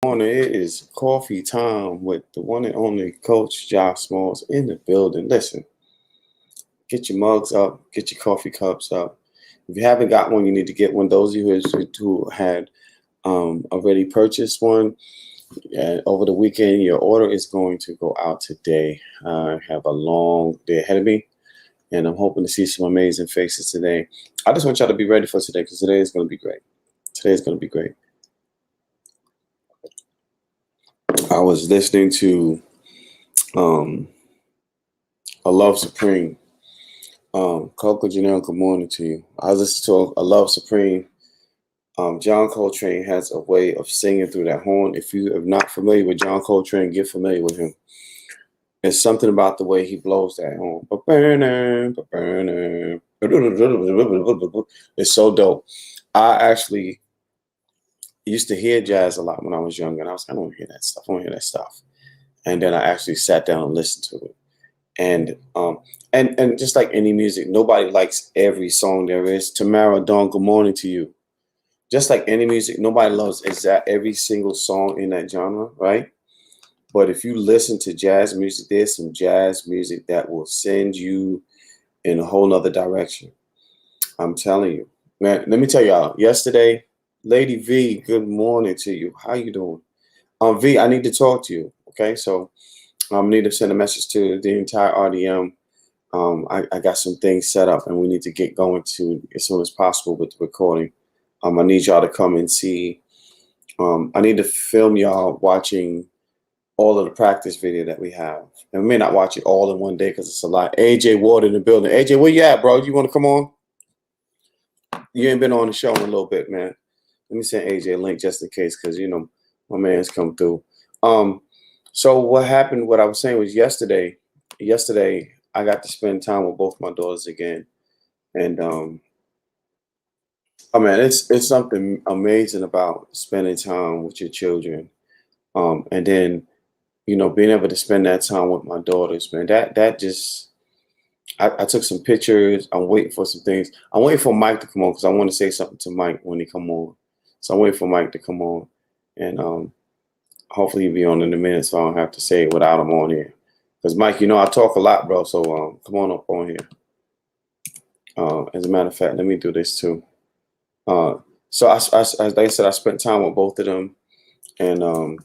Morning. It is coffee time with the one and only Coach JahSmalls in the building. Listen, get your mugs up, get your coffee cups up. If you haven't got one, you need to get one. Those of you who had already purchased one over the weekend, your order is going to go out today. I have a long day ahead of me, and I'm hoping to see some amazing faces today. I just want y'all to be ready for today because today is going to be great. Today is going to be great. I was listening to A Love Supreme. Coco Janelle, good morning to you. I was listening to A Love Supreme. John Coltrane has a way of singing through that horn. If you are not familiar with John Coltrane, get familiar with him. There's something about the way he blows that horn. It's so dope. I actually used to hear jazz a lot when I was young, and I don't want to hear that stuff. I don't want to hear that stuff. And then I actually sat down and listened to it. And just like any music, nobody likes every song there is. Tamara Dawn, good morning to you. Just like any music, nobody loves every single song in that genre, right? But if you listen to jazz music, there's some jazz music that will send you in a whole nother direction. I'm telling you. Man, let me tell y'all, yesterday, Lady V, good morning to you. How you doing? V, I need to talk to you. Okay, so I need to send a message to the entire RDM. I got some things set up, and we need to get going to as soon as possible with the recording. I need y'all to come and see. I need to film y'all watching all of the practice video that we have. And we may not watch it all in one day because it's a lot. AJ Ward in the building. AJ, where you at, bro? You want to come on? You ain't been on the show in a little bit, man. Let me send AJ a link just in case because, you know, my man's come through. So what happened, what I was saying was yesterday I got to spend time with both my daughters again. And man, it's something amazing about spending time with your children. And then, you know, being able to spend that time with my daughters, man, that just I took some pictures. I'm waiting for some things. I'm waiting for Mike to come on because I want to say something to Mike when he come on. So I'm waiting for Mike to come on. And hopefully he'll be on in a minute so I don't have to say it without him on here. Because Mike, you know I talk a lot, bro. So come on up on here. As a matter of fact, let me do this too. So as like I said, I spent time with both of them, and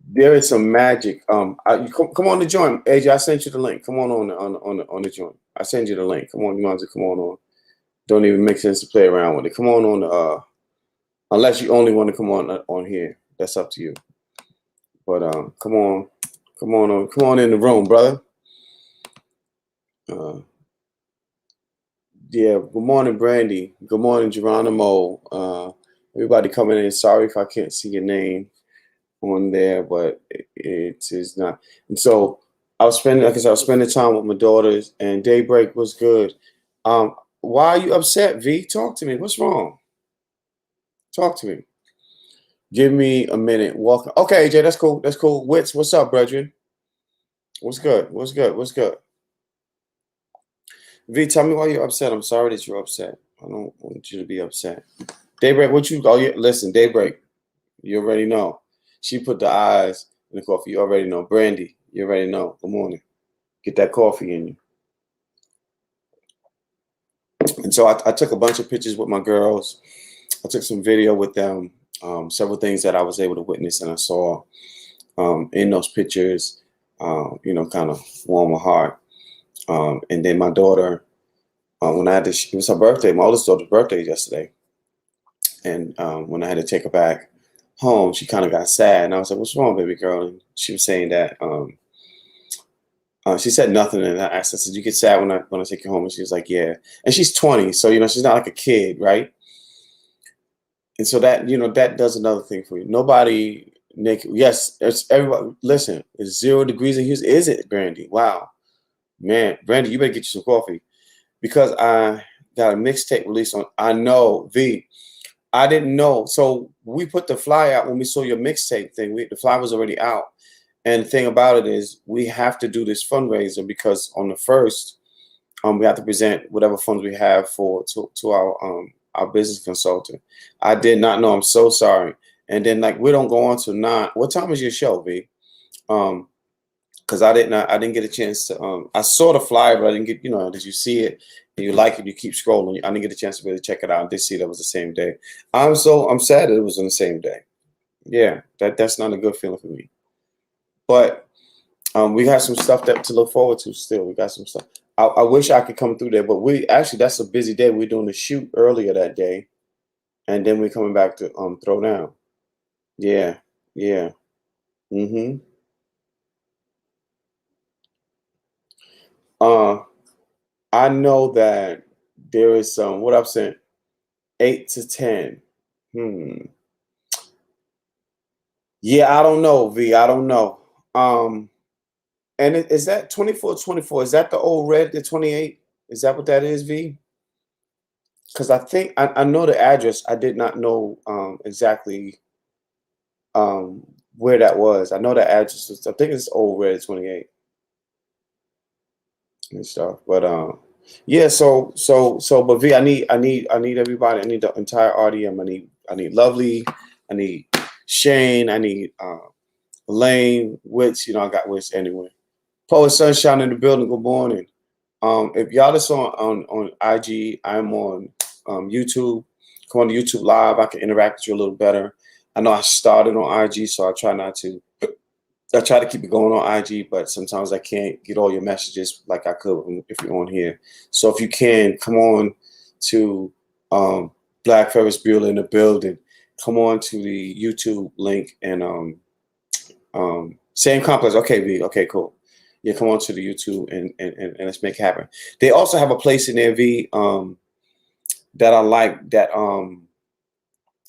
there is some magic. Come on to join, AJ. I sent you the link. Come on the join. I send you the link. Come on, you might as well come on. Don't even make sense to play around with it. Come on. Unless you only want to come on here, that's up to you. But come on in the room, brother. Yeah, good morning, Brandy. Good morning, Geronimo. Everybody coming in. Sorry if I can't see your name on there, but it is not. And so I was spending time with my daughters, and Daybreak was good. Why are you upset, V? Talk to me. What's wrong? Talk to me. Give me a minute. Welcome. Okay, AJ, that's cool. That's cool. What's up, brethren? What's good? V, tell me why you're upset. I'm sorry that you're upset. I don't want you to be upset. Daybreak, listen, Daybreak, you already know. She put the eyes in the coffee. You already know. Brandy, you already know. Good morning. Get that coffee in you. And so I took a bunch of pictures with my girls. I took some video with them. Several things that I was able to witness and I saw in those pictures, kind of warm my heart. And then my daughter, when I had to, it was her birthday, my oldest daughter's birthday yesterday. And when I had to take her back home, she kind of got sad. And I was like, what's wrong, baby girl? And she was saying that, she said nothing. And I asked her, did you get sad when I take you home? And she was like, yeah. And she's 20. So, she's not like a kid, right? And so that, that does another thing for you. Nobody naked. Yes, it's everybody. Listen, it's 0 degrees in Houston. Is it, Brandy? Wow. Man, Brandy, you better get you some coffee. Because I got a mixtape release on. I know, V. I didn't know. So we put the fly out when we saw your mixtape thing. The fly was already out. And the thing about it is we have to do this fundraiser because on the 1st, we have to present whatever funds we have to our business consultant. I did not know. I'm so sorry. And then like we don't go on till 9. What time is your show, V? Because I didn't get a chance to. I saw the flyer, but I didn't get. Did you see it? And you like it? You keep scrolling. I didn't get a chance to really check it out. I did see that it was the same day. I'm sad that it was on the same day. Yeah, that's not a good feeling for me. But we got some stuff to look forward to. Still, we got some stuff. I wish I could come through there, but that's a busy day. We're doing the shoot earlier that day, and then we're coming back to throw down. Yeah, yeah. Mm-hmm. Uh, I know that there is some. What I'm saying, 8 to 10. Hmm. Yeah, I don't know, V. I don't know. And is that 2424? Is that the old red, the 28? Is that what that is, V? Because I think I know the address. I did not know exactly um where that was. I know the address I think it's old red 28 and stuff. But yeah, but V, I need everybody. I need the entire RDM. I need Lovely, I need Shane, I need Lane, Wits, I got Wits anyway. Poet Sunshine in the building, good morning. If y'all just on IG, I'm on YouTube. Come on to YouTube Live. I can interact with you a little better. I know I started on IG, so I try to keep it going on IG, but sometimes I can't get all your messages like I could if you're on here. So if you can, come on to Black Ferris Bueller in the building. Come on to the YouTube link and same complex. Okay, V. Okay, cool. Yeah, come on to the YouTube and let's make it happen. They also have a place in there, V, that I like that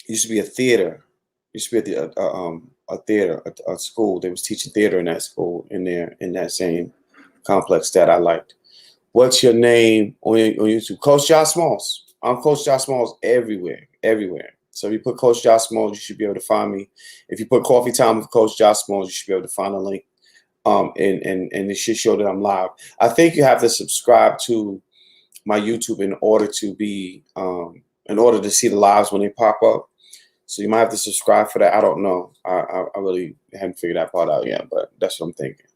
used to be a theater. Used to be a theater, a school. They was teaching theater in that school in that same complex that I liked. What's your name on YouTube? CoachJahSmalls. I'm CoachJahSmalls everywhere, everywhere. So if you put CoachJahSmalls, you should be able to find me. If you put Coffee Time with CoachJahSmalls, you should be able to find a link. And it should show that I'm live. I think you have to subscribe to my YouTube in order to see the lives when they pop up. So you might have to subscribe for that. I don't know. I really haven't figured that part out yet, but that's what I'm thinking.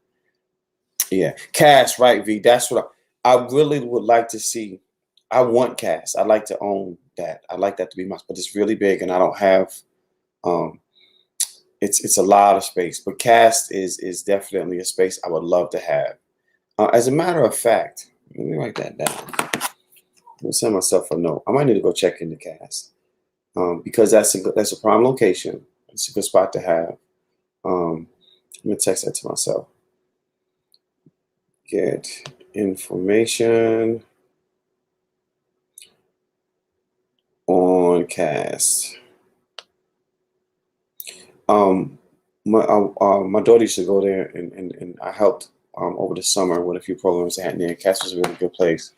Yeah, Cash, right, V? That's what I really would like to see. I want Cash. I'd like to own that. I'd like that to be mine, but it's really big, and I don't have. It's a lot of space, but Cast is definitely a space I would love to have. As a matter of fact, let me write that down. I'm gonna send myself a note. I might need to go check into Cast because that's a prime location. It's a good spot to have. I'm gonna text that to myself. Get information on Cast. My daughter used to go there, and I helped over the summer with a few programs they had there. Cast was a really good place.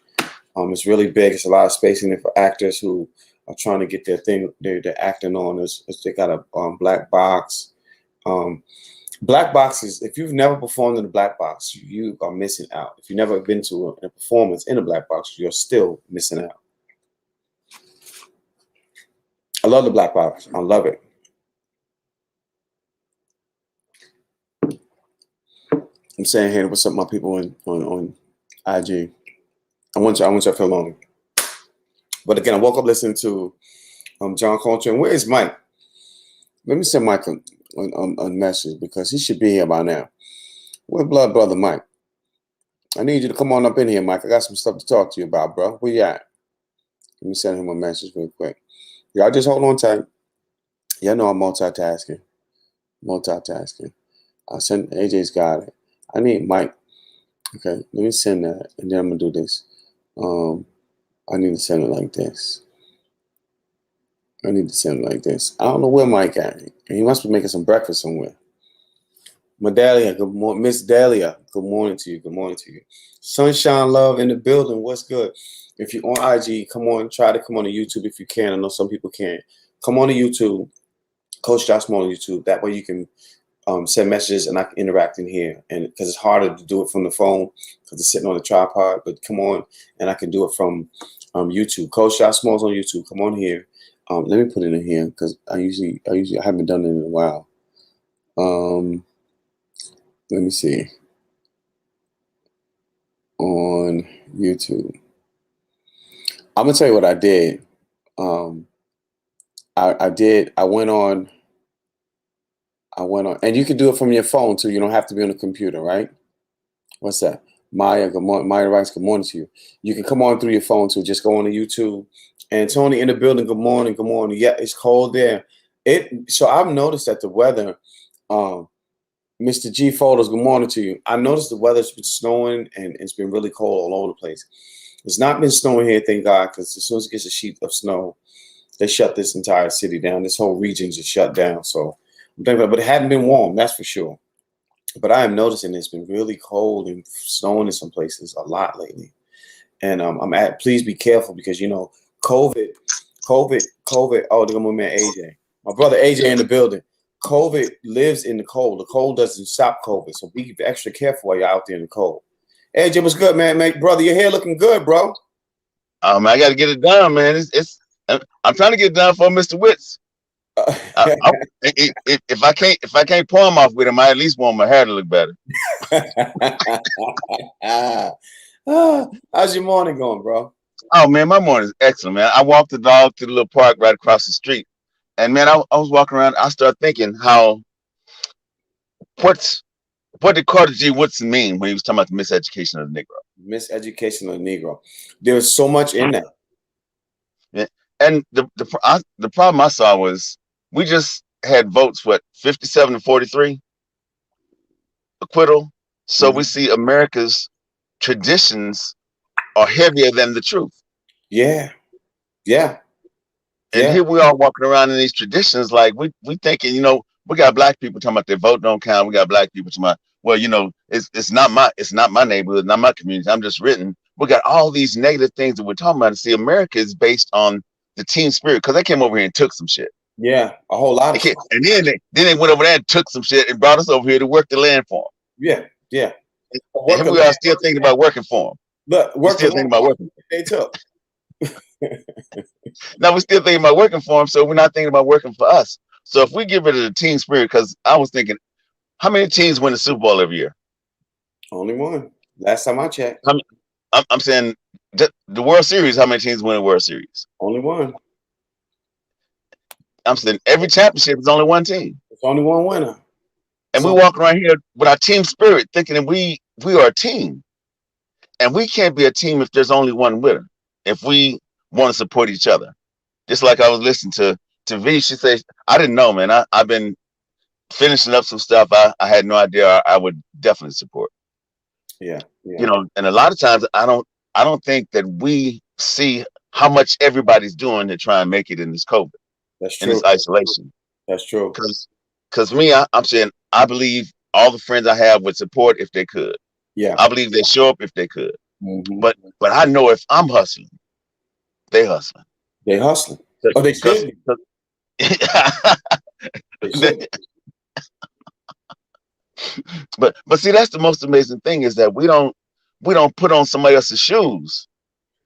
It's really big. It's a lot of space in there for actors who are trying to get their thing they're acting on. They got a black box. Black boxes, if you've never performed in a black box, you are missing out. If you've never been to a performance in a black box, you're still missing out. I love the black box. I love it. I'm saying, hey, what's up, my people on IG? I want you to feel lonely. But again, I woke up listening to John Coltrane. Where is Mike? Let me send Mike a message because he should be here by now. Where blood brother Mike? I need you to come on up in here, Mike. I got some stuff to talk to you about, bro. Where you at? Let me send him a message real quick. Y'all just hold on tight. Y'all know I'm multitasking. I sent AJ's got it. I need Mike. Okay, let me send that, and then I'm gonna do this. I need to send it like this. I don't know where Mike at. He must be making some breakfast somewhere. Medalia, good morning. Miss Dahlia, good morning to you. Sunshine Love in the building. What's good? If you're on IG, try to come on to YouTube if you can. I know some people can't. Come on to YouTube, Coach JahSmalls on YouTube. That way you can send messages and I can interact in here. And because it's harder to do it from the phone because it's sitting on the tripod. But come on, and I can do it from YouTube. Coach JahSmalls on YouTube. Come on here. Let me put it in here because I haven't done it in a while. Let me see. On YouTube. I'm gonna tell you what I did. I went on, and you can do it from your phone too. You don't have to be on a computer, right? What's that? Maya, good morning. Maya writes, good morning to you. You can come on through your phone too. Just go on to YouTube. And Tony in the building, good morning, good morning. Yeah, it's cold there. So I've noticed that the weather, Mr. G Photos, good morning to you. I noticed the weather's been snowing and it's been really cold all over the place. It's not been snowing here, thank God, because as soon as it gets a sheet of snow, they shut this entire city down. This whole region just shut down. So I'm thinking about, but it hadn't been warm, that's for sure. But I am noticing it's been really cold and snowing in some places a lot lately. And please be careful because COVID. Oh, they're gonna move me AJ. My brother AJ in the building. COVID lives in the cold. The cold doesn't stop COVID. So be extra careful while you're out there in the cold. AJ, what's good, man? Brother, your hair looking good, bro. I got to get it done, man. I'm trying to get it done for Mr. Witts. If I can't pull him off with him, I at least want my hair to look better. How's your morning going, bro? Oh man, my morning is excellent, man. I walked the dog to the little park right across the street, and man, I was walking around. I started thinking what did Carter G. Woodson mean when he was talking about the miseducation of the Negro? Miseducation of the Negro. There's so much in that. Yeah. And the problem I saw was we just had votes, 57-43 acquittal. So we see America's traditions are heavier than the truth. Yeah. And here we are walking around in these traditions like we thinking, we got black people talking about their vote don't count. We got black people talking about, well, it's not my neighborhood, not my community. I'm just written. We got all these negative things that we're talking about. And see, America is based on the team spirit because they came over here and took some shit. Yeah, a whole lot of shit. And then they went over there and took some shit and brought us over here to work the land for them. Yeah. And here we are still thinking about working for them. Look, we're still thinking about working. They took. Now we're still thinking about working for them, so we're not thinking about working for us. So if we get rid of the team spirit, because I was thinking, how many teams win the Super Bowl every year? Only one. Last time I checked. I'm saying the World Series. How many teams win the World Series? Only one. I'm saying every championship is only one team. It's only one winner. And we walk around here with our team spirit, thinking that we are a team, and we can't be a team if there's only one winner. If we want to support each other, just like I was listening to V, she said, I didn't know, man. I've been finishing up some stuff. I had no idea I would definitely support. Yeah. And a lot of times I don't think that we see how much everybody's doing to try and make it in this COVID. That's true. In this isolation. That's true. Because me, I'm saying I believe all the friends I have would support if they could. Yeah. I believe they show up if they could. But I know if I'm hustling, they hustling. They hustling. Oh, they should be. But see, that's the most amazing thing is that we don't put on somebody else's shoes.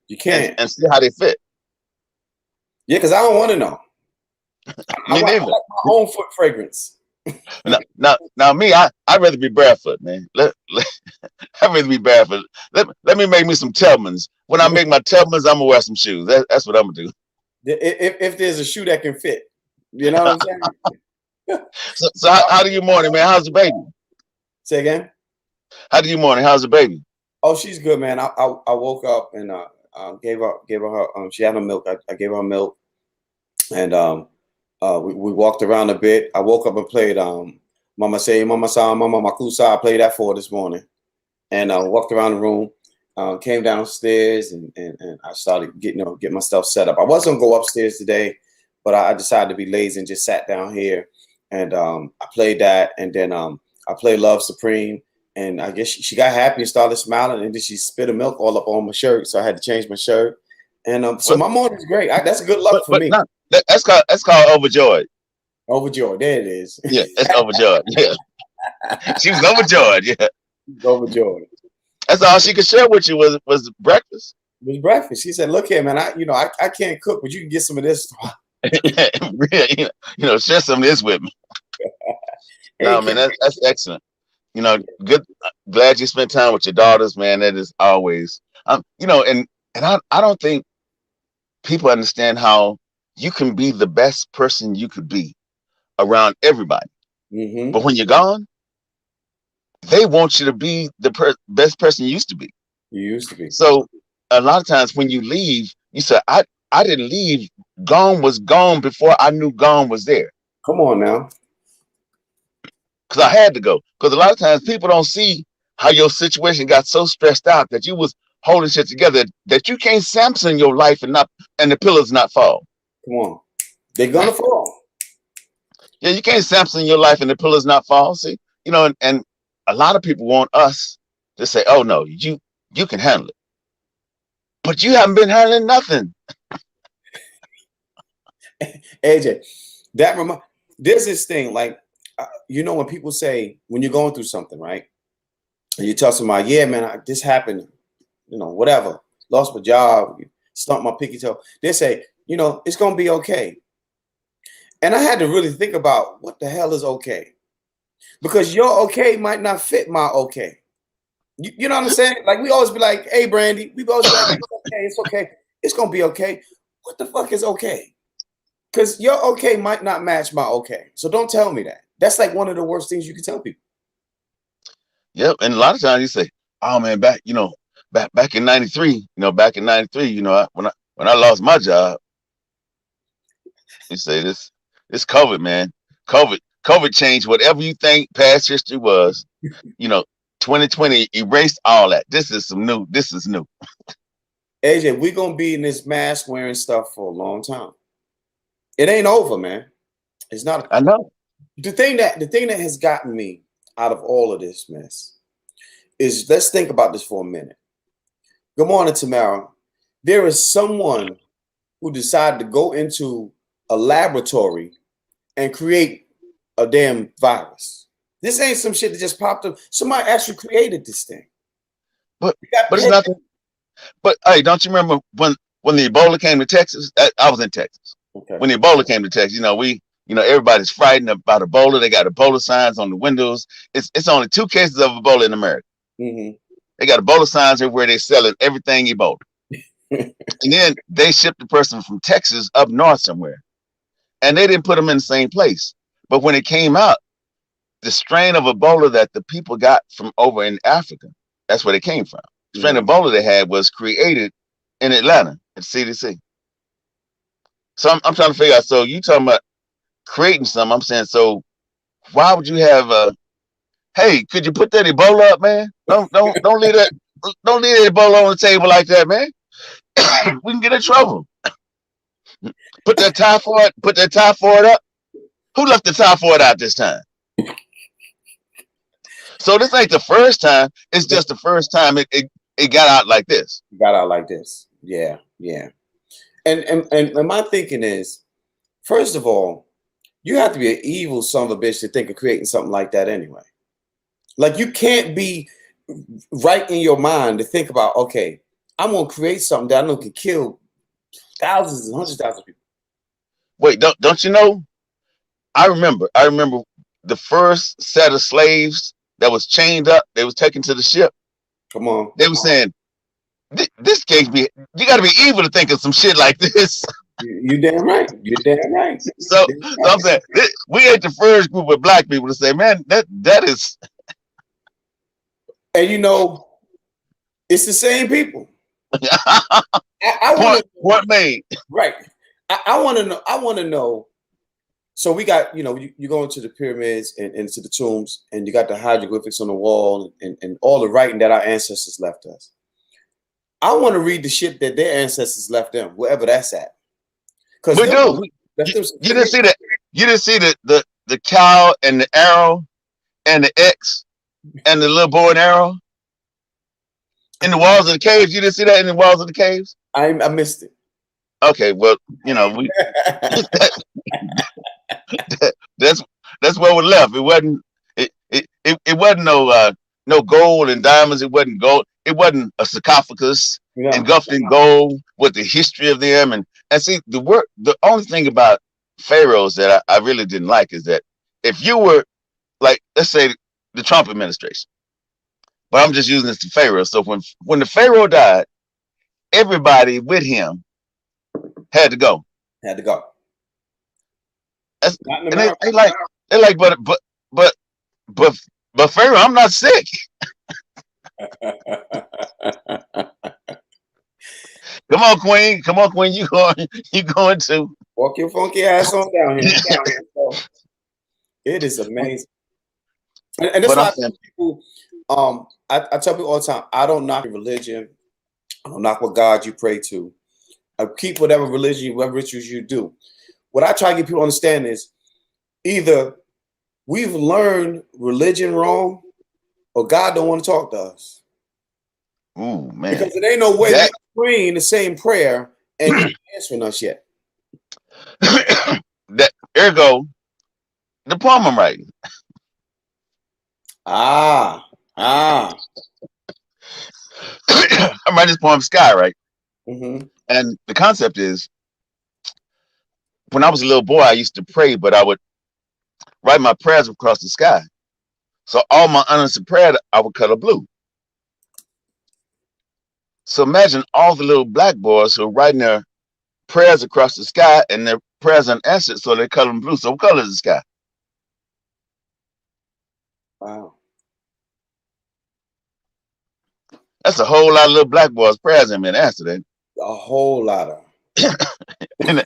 You can't and see how they fit. Yeah, because I don't want to know. Me neither. I like my own foot fragrance. now me, I'd rather be barefoot, man. I'd rather be barefoot. Let me make me some Tubmans. When I make my Tubmans, I'm gonna wear some shoes. That's what I'm gonna do. If there's a shoe that can fit, you know what I'm saying? So how do you morning, man? How's the baby? Say again. How do you morning? How's the baby? Oh, she's good, man. I woke up and gave her she had her milk. I gave her milk, and we walked around a bit. I woke up and played Mama Say, Mama Sa, Mama Makusa. I played that for her this morning, and walked around the room. Came downstairs and I started get myself set up. I was gonna go upstairs today, but I decided to be lazy and just sat down here, and I played that, and then I played Love Supreme. And I guess she got happy and started smiling, and then she spit the milk all up on my shirt, so I had to change my shirt. And so my morning's great. That's good luck for me. No, that's called overjoyed. Overjoyed, there it is. Yeah, that's overjoyed. Yeah, she was overjoyed. Yeah, overjoyed. That's all she could share with you was breakfast. It was breakfast. She said, "Look here, man. I can't cook, but you can get some of this." Share some of this with me. Hey, No, man, that's excellent. Good. Glad you spent time with your daughters, man. That is always, and I don't think people understand how you can be the best person you could be around everybody. mm-hmm. But when you're gone, they want you to be the best person you used to be. You used to be. So a lot of times when you leave, you say, I didn't leave. Gone was gone before I knew gone was there. Come on now. Because I had to go. Because a lot of times people don't see how your situation got so stressed out that you was holding shit together that you can't Samson your life and the pillars not fall. Come on. They're gonna fall. Yeah, you can't Samson your life and the pillars not fall. See, and a lot of people want us to say, "Oh no, you can handle it," but you haven't been handling nothing. AJ, there's this thing like, when people say, when you're going through something, right? And you tell somebody, yeah, man, this happened, whatever, lost my job, stumped my pinky toe. They say, it's going to be okay. And I had to really think about what the hell is okay? Because your okay might not fit my okay. You know what I'm saying? Like, we always be like, hey, Brandy, we always be like, it's okay. It's going to be okay. What the fuck is okay? Because your okay might not match my okay. So don't tell me that. That's like one of the worst things you can tell people. Yep. And a lot of times you say, oh man, back in '93, when I lost my job, you say this COVID, man. COVID changed whatever you think past history was. 2020 erased all that. This is new. AJ, we're gonna be in this mask wearing stuff for a long time. It ain't over, man. It's not. I know. The thing that has gotten me out of all of this mess is, let's think about this for a minute. Good morning, Tamara. There is someone who decided to go into a laboratory and create a damn virus. This ain't some shit that just popped up. Somebody actually created this thing. But it's nothing. But hey, don't you remember when the Ebola came to Texas? I was in Texas. Okay. When the Ebola came to Texas, everybody's frightened about Ebola. They got Ebola signs on the windows. It's only 2 cases of Ebola in America. Mm-hmm. They got Ebola signs everywhere. They're selling everything Ebola. And then they shipped the person from Texas up north somewhere. And they didn't put them in the same place. But when it came out, the strain of Ebola that the people got from over in Africa, that's where they came from. The strain of Ebola they had was created in Atlanta at CDC. So I'm trying to figure out, so you talking about creating something. I'm saying, so why would you have hey, could you put that Ebola up, man? Don't leave that Ebola on the table like that, man. We can get in trouble. Put that typhoid up. Who left the typhoid out this time? So this ain't the first time. It's just the first time it got out like this. Got out like this. Yeah. And my thinking is, first of all, you have to be an evil son of a bitch to think of creating something like that anyway. Like, you can't be right in your mind to think about, okay, I'm gonna create something that I know can kill thousands and hundreds of thousands of people. Wait, don't you know? I remember the first set of slaves that was chained up. They was taken to the ship. Come on. They were saying, "This can't be. You got to be evil to think of some shit like this." You damn right. You're damn right. So I'm saying, we ain't the first group of black people to say, "Man, that is." And it's the same people. Point made. Right. I want to know. So we got, you go into the pyramids and into the tombs, and you got the hieroglyphics on the wall and all the writing that our ancestors left us. I want to read the shit that their ancestors left them, wherever that's at. Because we do. You didn't see that. You didn't see the cow and the arrow and the X and the little bow and arrow in the walls of the caves. You didn't see that in the walls of the caves? I missed it. Okay, well, we that's where we left. It wasn't it wasn't no gold and diamonds. It wasn't gold. It wasn't a sarcophagus engulfed in gold with the history of them and And see, the only thing about pharaohs that I really didn't like is that if you were like, let's say the Trump administration, but I'm just using this to pharaoh. So when the pharaoh died, everybody with him had to go. Had to go. That's, Not in and America. they like, but but but pharaoh, I'm not sick. Come on, Queen. Come on, Queen. You going to Walk your funky ass on down here. So, it is amazing. And that's but I'm why I saying, tell people, I tell people all the time, I don't knock your religion. I don't knock what God you pray to. I keep whatever religion, whatever rituals you do. What I try to get people to understand is either we've learned religion wrong or God don't want to talk to us. ooh man, Because it ain't no way that we're praying the same prayer and He's answering us yet. that ergo the poem I'm writing. Ah. I'm writing this poem, Sky, right? Mm-hmm. And the concept is, when I was a little boy, I used to pray, but I would write my prayers across the sky. So all my unanswered prayer, I would color blue. So imagine all the little black boys who are writing their prayers across the sky and their prayers unanswered, so they color them blue. So what color is the sky? Wow. That's a whole lot of little black boys' prayers ain't been answered. A whole lot of. And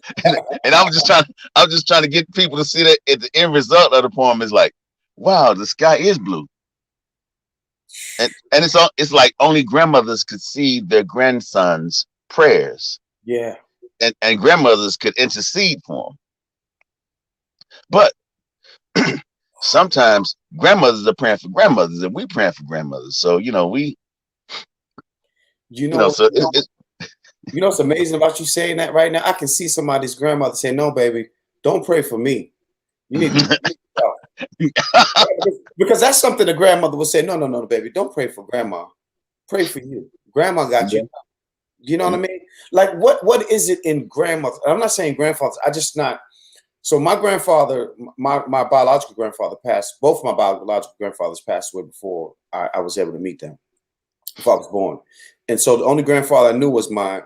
I was just trying to get people to see that at the end result of the poem is like, wow, the sky is blue. And it's like only grandmothers could see their grandsons' prayers. Yeah. And grandmothers could intercede for them. But sometimes grandmothers are praying for grandmothers and we praying for grandmothers. So, so You know what's amazing about you saying that right now? I can see somebody's grandmother say, "No, baby, don't pray for me. You need to." Because that's something the grandmother would say. No, baby, don't pray for grandma. Pray for you. Grandma got you. You know what I mean? Like, what is it in grandmother? I'm not saying grandfathers. I just not. So my grandfather, my biological grandfather passed. Both of my biological grandfathers passed away before I was able to meet them, before I was born. And so the only grandfather I knew was my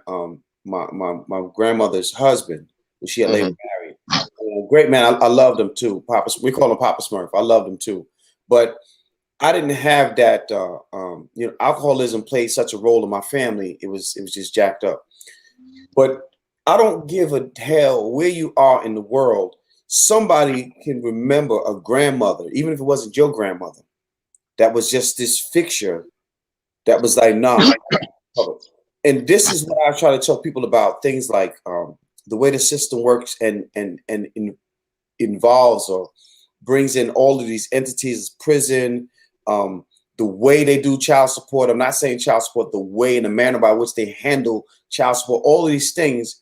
grandmother's husband, who she had later married. Great man. I loved him too. Papa, we call him Papa Smurf. I loved him too. But I didn't have that. Alcoholism played such a role in my family. It was just jacked up. But I don't give a hell where you are in the world. Somebody can remember a grandmother, even if it wasn't your grandmother, that was just this fixture that was like, nah. And this is what I try to tell people about things like the way the system works and involves or brings in all of these entities, prison, the way they do child support. I'm not saying child support, the way and the manner by which they handle child support, all of these things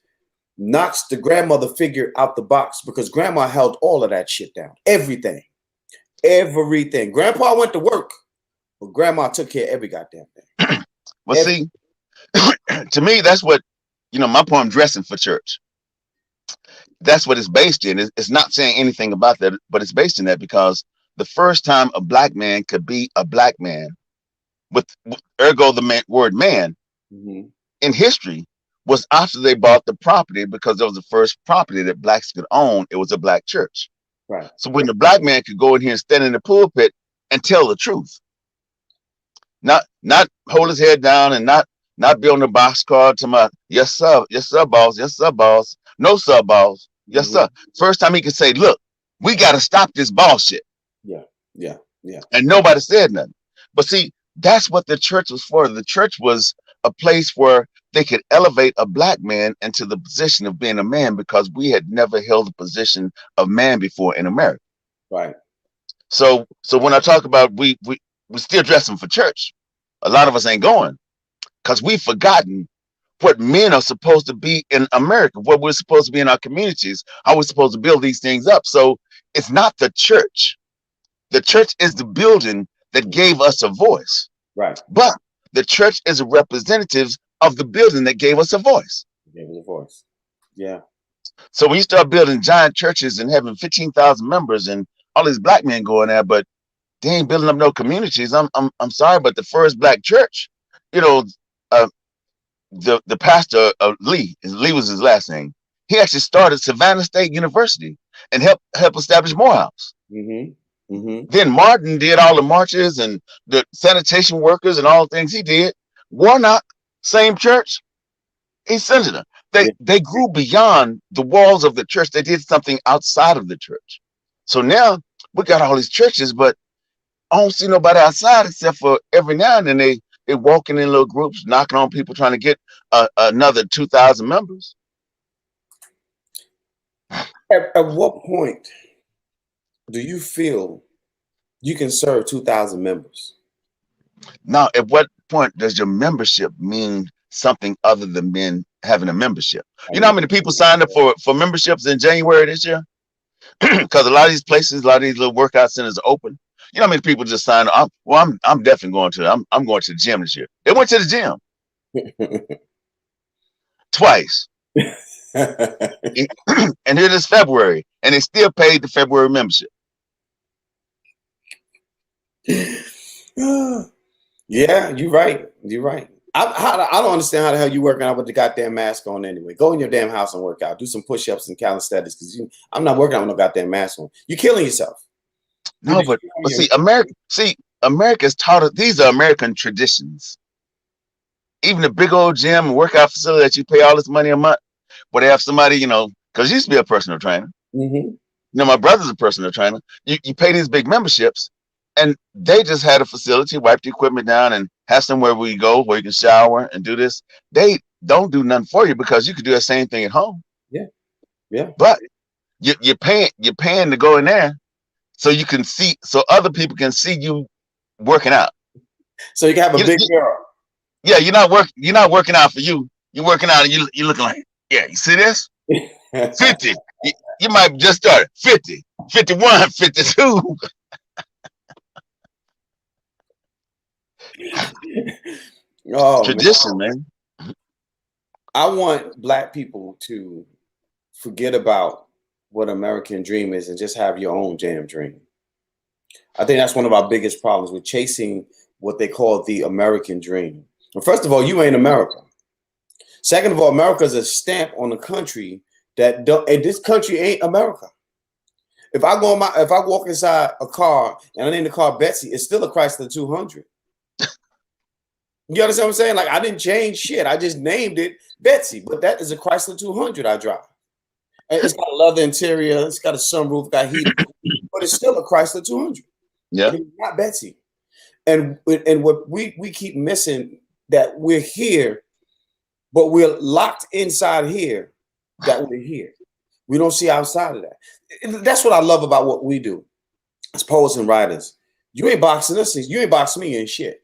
knocks the grandmother figure out the box because grandma held all of that shit down. Everything. Grandpa went to work, but grandma took care of every goddamn thing. Well, see, to me, that's what, my poem, Dressing for Church. That's what it's based in. It's not saying anything about that, but it's based in that because the first time a black man could be a black man, with ergo the word man, in history, was after they bought the property, because it was the first property that blacks could own. It was a black church. Right. So when the black man could go in here and stand in the pulpit and tell the truth, not hold his head down and not be on the boxcar to my yes sir, boss, yes sir, boss, no sir, boss, yes sir. First time he could say, look, we got to stop this bullshit. Yeah. And nobody said nothing. But see, that's what the church was for. The church was a place where they could elevate a black man into the position of being a man, because we had never held the position of man before in America. Right. So when I talk about we still dressing for church, a lot of us ain't going because we've forgotten what men are supposed to be in America, what we're supposed to be in our communities, how we're supposed to build these things up. So it's not the church. The church is the building that gave us a voice. Right. But the church is a representative of the building that gave us a voice. Gave us a voice. Yeah. So when you start building giant churches and having 15,000 members and all these black men going there, but they ain't building up no communities. I'm sorry, but the first black church, you know, uh, the pastor of Lee was his last name. He actually started Savannah State University and helped establish Morehouse. Mm-hmm. Mm-hmm. Then Martin did all the marches and the sanitation workers and all the things he did. Warnock, same church, he's senator. Yeah. They grew beyond the walls of the church. They did something outside of the church. So now we got all these churches, but I don't see nobody outside except for every now and then they walking in little groups, knocking on people, trying to get another 2,000 members. At what point do you feel you can serve 2,000 members? Now, at what point does your membership mean something other than men having a membership? You know how many people signed up for memberships in January this year? Because a lot of these places, a lot of these little workout centers are open. You know how many people just signed up? I'm definitely going to. I'm going to the gym this year. They went to the gym twice, and here it is February, and they still paid the February membership. Yeah, you're right. You're right. I don't understand how the hell you working out with the goddamn mask on anyway. Go in your damn house and work out. Do some push-ups and calisthenics because I'm not working out with no goddamn mask on. You're killing yourself. No, but see, America's taught us these are American traditions. Even the big old gym and workout facility that you pay all this money a month, where they have somebody, because you used to be a personal trainer. Mm-hmm. My brother's a personal trainer. You pay these big memberships, and they just had a facility, wipe the equipment down, and have somewhere where you go where you can shower and do this. They don't do nothing for you because you could do the same thing at home. Yeah, yeah. But you're paying to go in there so you can see, so other people can see you working out. So you can have a big girl. Yeah, you're not working out for you. You're working out and you're looking like, yeah, you see this? 50. You might just start 50, 51, 52. Oh, tradition, man. I want black people to forget about what American dream is and just have your own damn dream. I think that's one of our biggest problems with chasing what they call the American dream. Well, first of all, you ain't America. Second of all, America is a stamp on the country that don't, and this country ain't America. If I walk inside a car and I name the car Betsy, it's still a Chrysler 200. You understand what I'm saying? Like, I didn't change shit. I just named it Betsy, but that is a Chrysler 200 I drive. And it's got a leather interior. It's got a sunroof, got heat, but it's still a Chrysler 200. Yeah, it's not Betsy. And what we keep missing, that we're here, but we're locked inside here, that we're here. We don't see outside of that. And that's what I love about what we do as poets and writers. You ain't boxing us. You ain't boxing me in shit.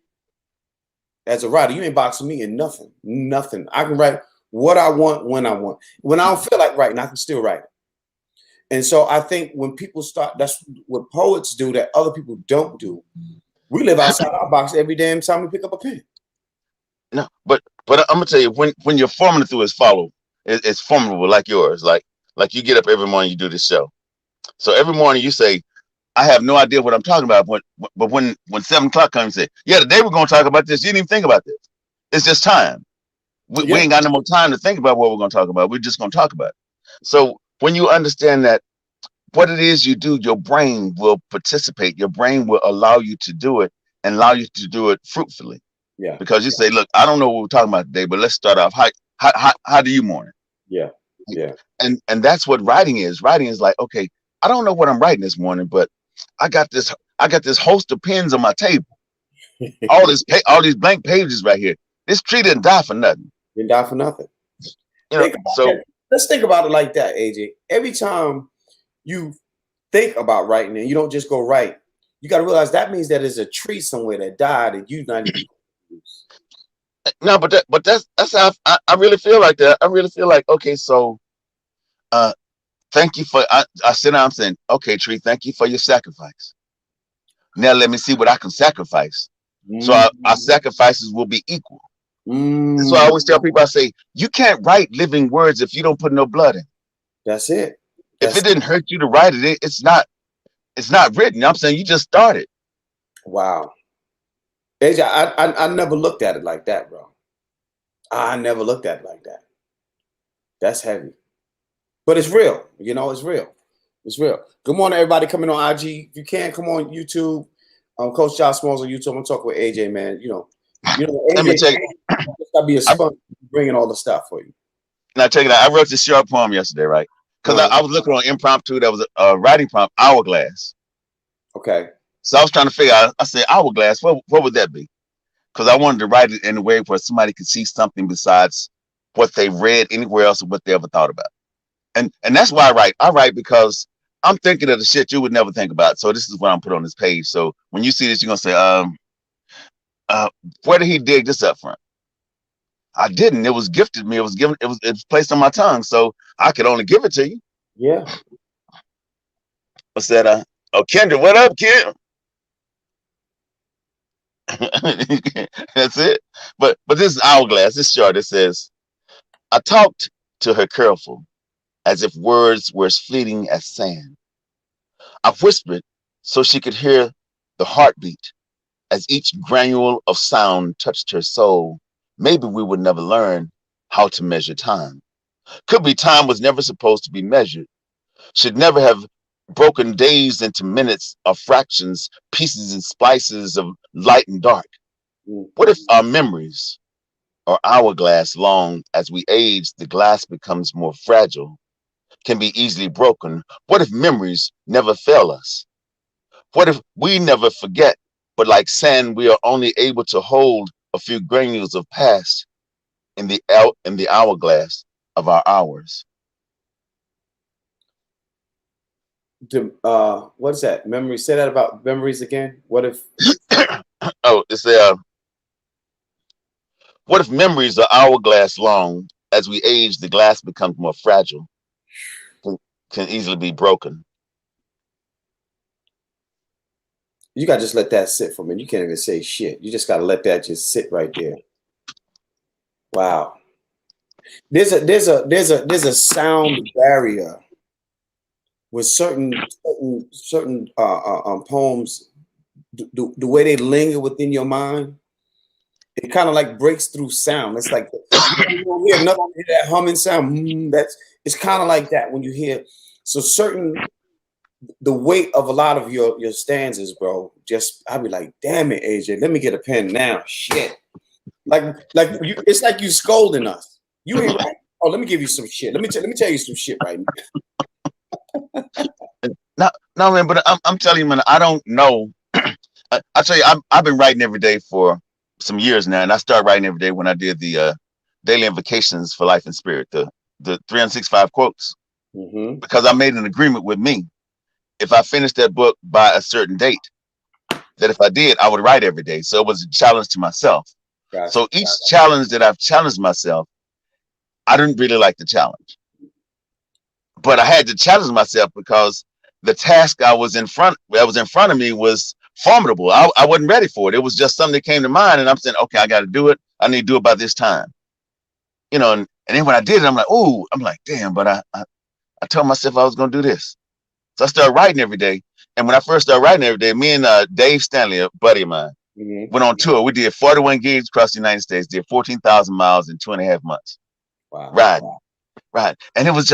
As a writer, you ain't boxing me in nothing. Nothing. I can write what I want when I want. When I don't feel like writing, I can still write it. And so I think when people start, that's what poets do that other people don't do. We live outside our box every damn time we pick up a pen. No, but I'm gonna tell you, when you're forming through it's formidable like yours. Like you get up every morning, you do this show. So every morning you say, I have no idea what I'm talking about. But when 7 o'clock comes, you say, yeah, today we're gonna talk about this. You didn't even think about this. It's just time. We ain't got no more time to think about what we're gonna talk about. We're just gonna talk about it. So when you understand that what it is you do, your brain will participate. Your brain will allow you to do it and allow you to do it fruitfully. Yeah. Because you say, look, I don't know what we're talking about today, but let's start off. How do you morning? Yeah. Yeah. And that's what writing is. Writing is like, okay, I don't know what I'm writing this morning, but I got this host of pens on my table. all these blank pages right here. This tree didn't die for nothing. Didn't die for nothing. Let's think about it like that, AJ. Every time you think about writing and you don't just go write, you got to realize that means that there's a tree somewhere that died and you not even. No, but that's how I really feel like that. I really feel like, okay, so thank you for I sit down saying, okay, tree, thank you for your sacrifice. Now let me see what I can sacrifice. So our sacrifices will be equal. That's why I Mm, always tell people, I say, you can't write living words if you don't put no blood in. that's it. If it That's didn't hurt you to write it, it's not written. I'm saying you just started. wow. AJ, I never looked at it like that, bro. I never looked at it like that. That's heavy. But it's real. You know, it's real. It's real. Good morning, everybody coming on IG. If you can, come on YouTube. CoachJahSmalls on YouTube. I'm talking with AJ, man. Let me AJ, tell you, just gotta be a I, sponge bringing all the stuff for you. and I tell you that I wrote this short poem yesterday, right? Because Uh, I was looking on impromptu. That was a writing prompt, hourglass. okay. So I was trying to figure out. I said, hourglass. What would that be? Because I wanted to write it in a way where somebody could see something besides what they read anywhere else or what they ever thought about. And that's why I write. I write because I'm thinking of the shit you would never think about. So this is what I'm put on this page. So when you see this, you're gonna say, uh, where did he dig this up from? I didn't. It was gifted me. It was given. It was placed on my tongue. So I could only give it to you. Yeah. I said, oh, Kendra, what up, kid? That's it. But this is hourglass. It's short. It says, I talked to her careful, as if words were as fleeting as sand. I whispered so she could hear the heartbeat as each granule of sound touched her soul. Maybe we would never learn how to measure time. Could be time was never supposed to be measured, should never have broken days into minutes or fractions, pieces and splices of light and dark. Mm. What if our memories are hourglass long? As we age, the glass becomes more fragile, can be easily broken. What if memories never fail us? What if we never forget, but like sand, we are only able to hold a few granules of past in the hourglass of our hours? What is that? Memory. Say that about memories again. What if? Oh, it's what if memories are hourglass long? As we age, the glass becomes more fragile, can, can easily be broken. You gotta just let that sit for a minute. You can't even say shit. You just gotta let that just sit right there. Wow. There's a sound barrier with certain poems. The way they linger within your mind, it kind of like breaks through sound. It's like you don't hear nothing, hear that humming sound. It's kind of like that when you hear. So the weight of a lot of your stanzas, bro. Just I'd be like, damn it, AJ, let me get a pen now. Shit, it's like you scolding us. You ain't right. Oh, let me give you some shit. Let me tell you some shit right now. No, man, but I'm telling you, man, I don't know. I tell you, I've been writing every day for some years now, and I started writing every day when I did the daily invocations for life and spirit, the 365 quotes, Mm-hmm. because I made an agreement with me. If I finished that book by a certain date, that if I did, I would write every day. So it was a challenge to myself. Gotcha. So each challenge that I've challenged myself, I didn't really like the challenge, but I had to challenge myself because the task that was in front of me was formidable. I wasn't ready for it. It was just something that came to mind, and I'm saying, okay, I got to do it. I need to do it by this time, and then when I did it, I'm like, oh, I'm like, damn, but I told myself I was going to do this. So I started writing every day. And when I first started writing every day, me and Dave Stanley, a buddy of mine, Mm-hmm. went on tour. We did 41 gigs across the United States, did 14,000 miles in 2.5 months. Wow. Riding. Right. And it was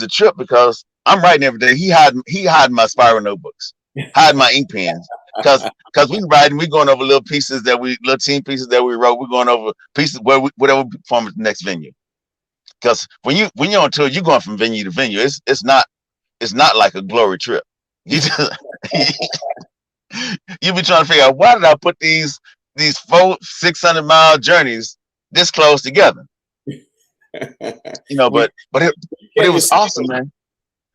a trip because I'm writing every day. He hid my spiral notebooks, hide my ink pens. Cause we writing, we going over little team pieces that we wrote. We're going over pieces whatever we perform at the next venue. Because when you're on tour, you're going from venue to venue. It's not like a glory trip. You just you be trying to figure out, why did I put these 600-mile journeys this close together? We But it was awesome, man.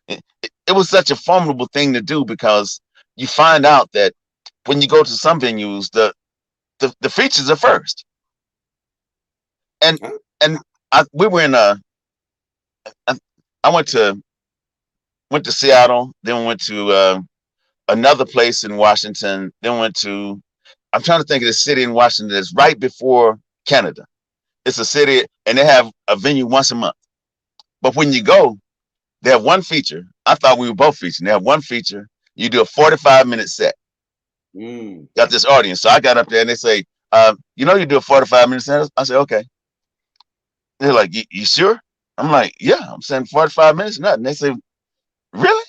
It was such a formidable thing to do, because you find out that when you go to some venues, the features are first. And and we were in I, I went to Seattle, then went to another place in Washington, then went to, I'm trying to think of the city in Washington that's right before Canada. It's a city, and they have a venue once a month. But when you go, they have one feature. I thought we were both featuring. They have one feature. You do a 45-minute set. Got this audience. So I got up there and they say, you know, you do a 45-minute set. I said, okay. They're like, you sure? I'm like, yeah. I'm saying 45 minutes, nothing. They say, really?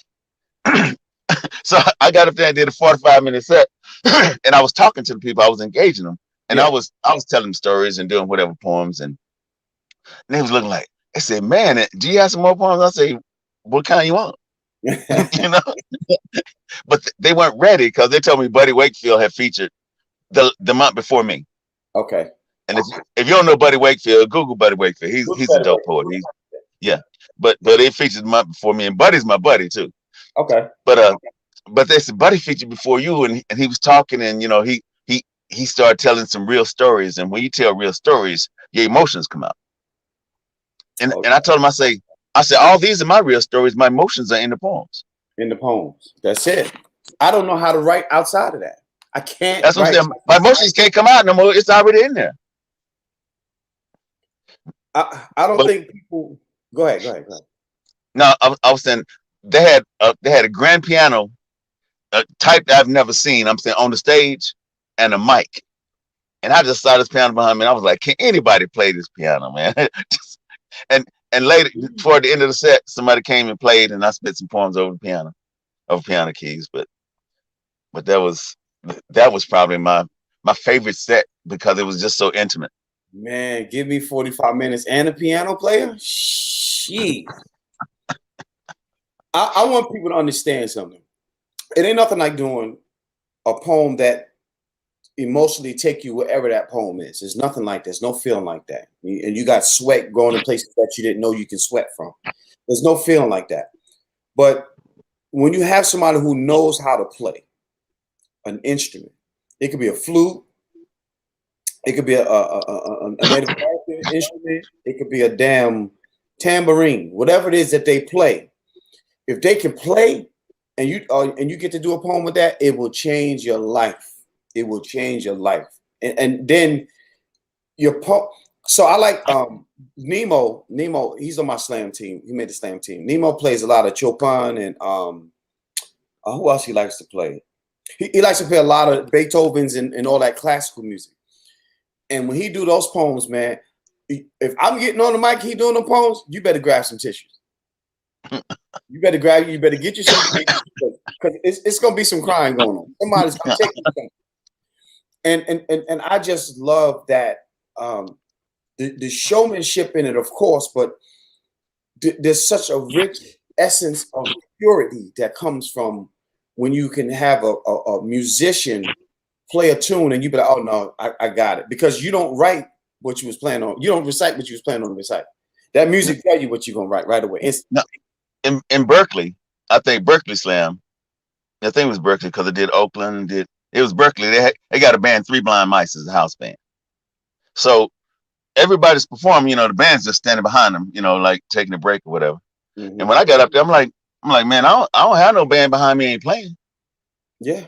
So I got up there and did a 45-minute set, and I was talking to the people. I was engaging them, and Yeah. I was telling them stories and doing whatever poems, and they was looking like, they said, man, do you have some more poems? I say, what kind you want? You know, but they weren't ready because they told me Buddy Wakefield had featured the month before me. Okay. And if you don't know Buddy Wakefield, Google Buddy Wakefield. He's a dope poet. But they featured the month before me, and Buddy's my buddy too. Okay. But they said Buddy featured before you, and he was talking, and you know he started telling some real stories, and when you tell real stories, your emotions come out. And I told him, I said all these are my real stories. My emotions are in the poems. In the poems. That's it. I don't know how to write outside of that. I can't. That's what I'm saying. My emotions can't come out no more. It's already in there. I don't think people. Go ahead. No, I was saying they had a grand piano, a type that I've never seen. I'm saying on the stage, and a mic, and I just saw this piano behind me. And I was like, can anybody play this piano, man? and later, toward the end of the set, somebody came and played, and I spit some poems over piano keys. But that was probably my favorite set because it was just so intimate. Man, give me 45 minutes and a piano player. Sheesh. I want people to understand something. It ain't nothing like doing a poem that emotionally take you wherever that poem is. There's nothing like this. No feeling like that. And you got sweat going in places that you didn't know you can sweat from. There's no feeling like that. But when you have somebody who knows how to play an instrument, it could be a flute, it could be a Native American instrument, it could be a damn tambourine, whatever it is that they play. If they can play and you get to do a poem with that, it will change your life. It will change your life. And then your poem. So I like Nemo. Nemo, he's on my slam team. He made the slam team. Nemo plays a lot of Chopin and who else he likes to play? He likes to play a lot of Beethoven's and all that classical music. And when he do those poems, man, if I'm getting on the mic, he doing the poems, you better grab some tissues. You better get you some because it's gonna be some crying going on. Somebody's gonna take you something. And I just love that the showmanship in it, of course, but there's such a rich essence of purity that comes from when you can have a musician play a tune and you be like, oh no, I got it. Because you don't write what you was planning on. You don't recite what you was planning on to recite. That music tell you what you're gonna write right away. No, in Berkeley, I think Berkeley Slam. I think it was Berkeley because it did Oakland. It was Berkeley. They got a band, Three Blind Mice, as a house band. So everybody's performing. You know, the band's just standing behind them. You know, like taking a break or whatever. And when I got up there, I'm like, man, I don't have no band behind me ain't playing. Yeah.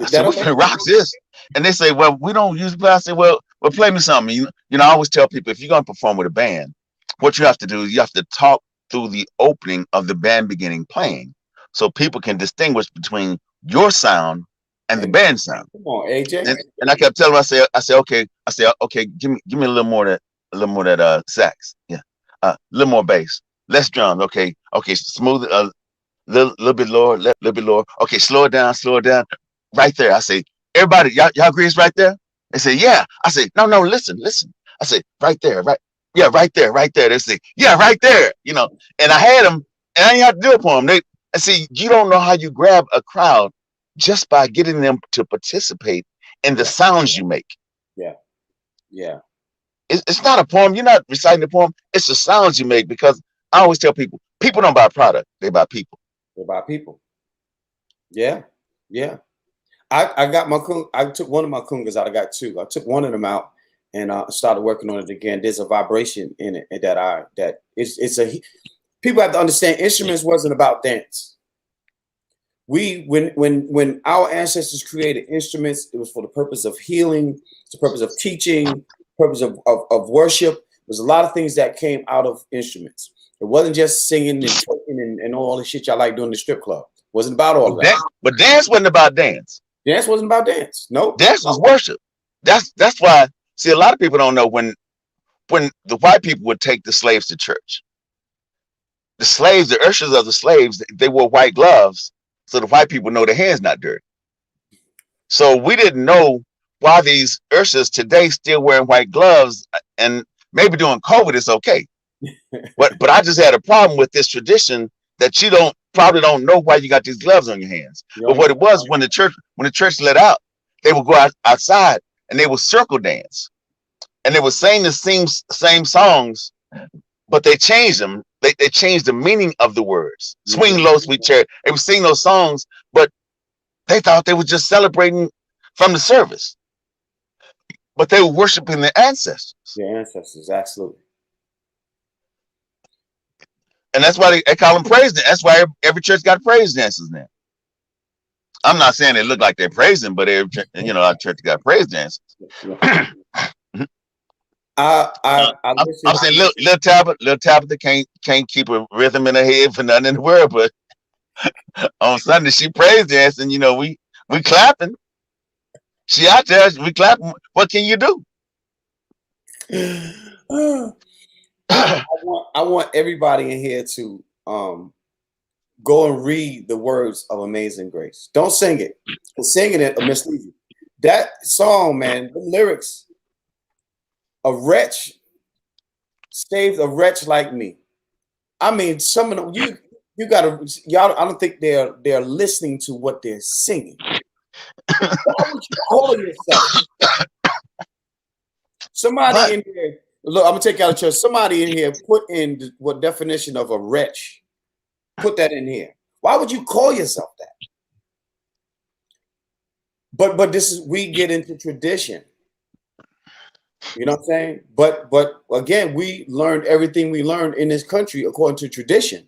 I said, we finna rock this. And they say, well, we don't usually play. I say, well, play me something. You know, I always tell people, if you're going to perform with a band, what you have to do is you have to talk through the opening of the band beginning playing so people can distinguish between your sound and the band sound. Come on, AJ. And I kept telling them, I said, okay, give me a little more of that sax. Yeah. A little more bass. Less drums. Okay, smooth, little bit lower, little bit lower. Okay, slow it down. Right there. I say, everybody, y'all agree it's right there? They say, yeah. I say, no, listen. I say, right there, right. Yeah, right there. They say, yeah, right there. You know, and I had them, and I didn't have to do a poem. I see, you don't know how you grab a crowd just by getting them to participate in the sounds you make. Yeah. It's not a poem. You're not reciting the poem. It's the sounds you make, because I always tell people don't buy product. They buy people. Yeah. I got I took one of my kungas out. I got two. I took one of them out and started working on it again. There's a vibration in it that people have to understand. Instruments wasn't about dance. When our ancestors created instruments, it was for the purpose of healing, the purpose of teaching, purpose of worship. There's a lot of things that came out of instruments. It wasn't just singing and twerking and all the shit y'all like doing in the strip club. It wasn't about all of that. But dance wasn't about dance. Dance wasn't about dance. Nope. Dance was worship. That's why. See, a lot of people don't know when the white people would take the slaves to church. The slaves, the ushers of the slaves, they wore white gloves, so the white people know their hands not dirty. So we didn't know why these ushers today still wearing white gloves, and maybe during COVID it's okay. But I just had a problem with this tradition that you probably don't know why you got these gloves on your hands. But what it was, when the church let out, they would go outside and they would circle dance, and they would sing the same songs, but they changed them. They changed the meaning of the words. Swing low, sweet chariot. They would sing those songs, but they thought they were just celebrating from the service. But they were worshiping their ancestors. Their ancestors, absolutely. And that's why they call them praise dance. That's why every church got praise dances now. I'm not saying they look like they're praising, but our church got praise dances. I'm saying little Tabitha can't keep a rhythm in her head for nothing in the world, but on Sunday she praise dancing. We clapping. She out there, we clapping. What can you do? I want everybody in here to go and read the words of Amazing Grace. Don't sing it. Singing it will mislead you. That song, man, the lyrics. A wretch saved a wretch like me. I mean, some of them you gotta y'all. I don't think they're listening to what they're singing. Why would you call yourself? Somebody in here. Look, I'm gonna take you out of church. Somebody in here put in what definition of a wretch. Put that in here. Why would you call yourself that? But this is, we get into tradition. You know what I'm saying? But again, we learned everything we learned in this country according to tradition.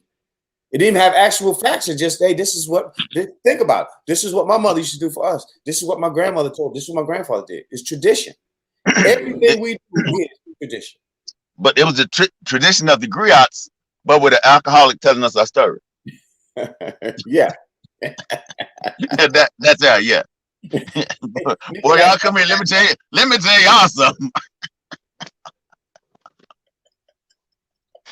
It didn't have actual facts. It just, hey, this is what, think about it. This is what my mother used to do for us. This is what my grandmother told. This is what my grandfather did. It's tradition. Everything we do is tradition. But it was the tradition of the griots, but with an alcoholic telling us our story. Yeah. That's our, yeah. Boy, y'all come here. Let me tell y'all something.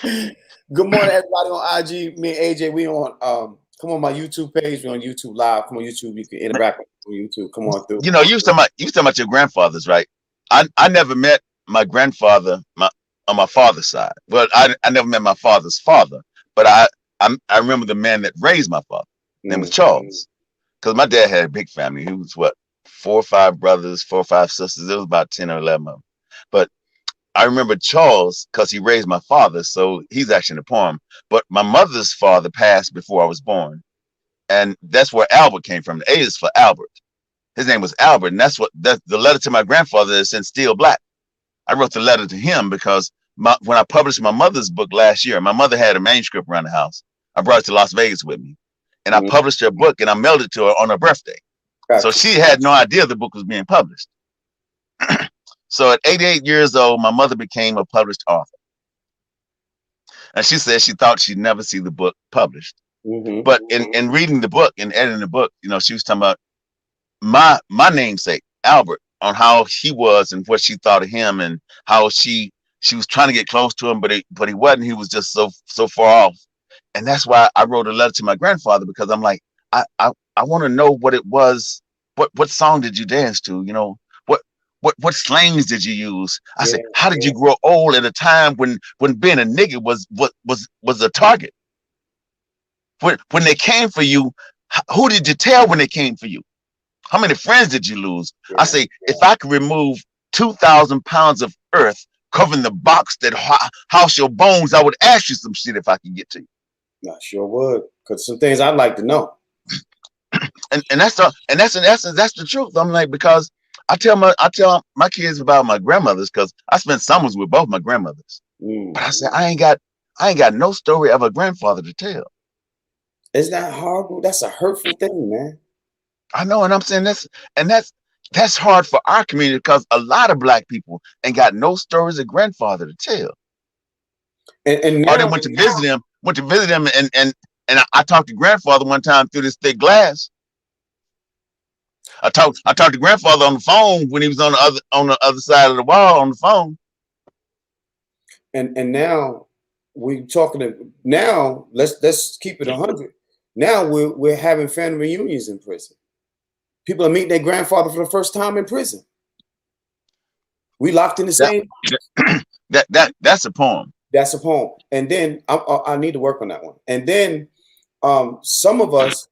Good morning, everybody on IG. Me and AJ, we on come on my YouTube page. We're on YouTube Live. Come on YouTube. You can interact with YouTube. Come on through. You was talking about your grandfathers, right? I never met my grandfather on my father's side. Well, I never met my father's father, but I remember the man that raised my father. His name was Charles. Because my dad had a big family. He was 4 or 5 brothers, 4 or 5 sisters. There was about 10 or 11 of them. But I remember Charles because he raised my father, so he's actually in the poem. But my mother's father passed before I was born, and that's where Albert came from. The A is for Albert. His name was Albert, and that's the letter to my grandfather is in Still Black. I wrote the letter to him because when I published my mother's book last year, my mother had a manuscript around the house. I brought it to Las Vegas with me. And I published her book and I mailed it to her on her birthday. Gotcha. So she had no idea the book was being published. So at 88 years old, my mother became a published author. And she said she thought she'd never see the book published. But in reading the book and editing the book, she was talking about my namesake, Albert, on how he was and what she thought of him and how she was trying to get close to him, but he wasn't. He was just so far off. And that's why I wrote a letter to my grandfather, because I'm like, I want to know what it was. What song did you dance to? What slangs did you use? I said, how did you grow old at a time when being a nigga was a target? When they came for you, who did you tell when they came for you? How many friends did you lose? I say, if I could remove 2,000 pounds of earth covering the box that house your bones, I would ask you some shit if I could get to you. I sure would, because some things I'd like to know. And that's in essence, that's the truth. I'm like, because I tell my kids about my grandmothers, because I spent summers with both my grandmothers. But I said, I ain't got no story of a grandfather to tell. Isn't that horrible? That's a hurtful thing, man. I know, and I'm saying that's That's hard for our community because a lot of Black people ain't got no stories of grandfather to tell. And Or they now, went to visit him, and I talked to grandfather one time through this thick glass. I talked to grandfather on the phone when he was on the other side of the wall on the phone. and now we talking to now. Let's keep it 100. Now we're having family reunions in prison. People are meeting their grandfather for the first time in prison. We locked in the That same. that's a poem. That's a poem. And then I need to work on that one. And then some of us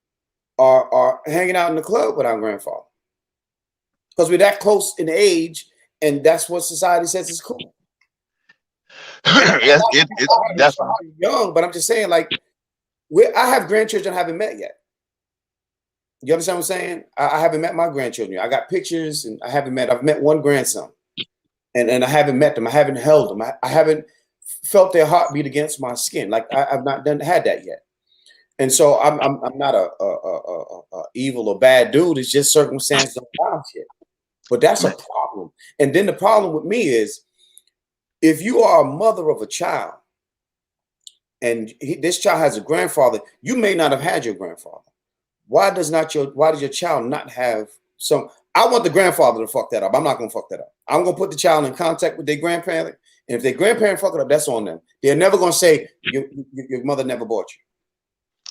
are hanging out in the club with our grandfather because we're that close in age, and that's what society says is cool. Yes, it's definitely young, but I'm just saying, like, I have grandchildren I haven't met yet. You understand what I'm saying? I haven't met my grandchildren. I got pictures, and I've met one grandson, and I haven't met them. I haven't held them. I haven't felt their heartbeat against my skin. Like I've not had that yet. And so I'm not a evil or bad dude. It's just circumstances don't allow shit. But that's a problem. And then the problem with me is, if you are a mother of a child and this child has a grandfather, you may not have had your grandfather. Why does your child not have some? I want the grandfather to fuck that up. I'm not gonna fuck that up. I'm gonna put the child in contact with their grandparent, and if their grandparent fuck it up, that's on them. They're never gonna say your mother never bought you.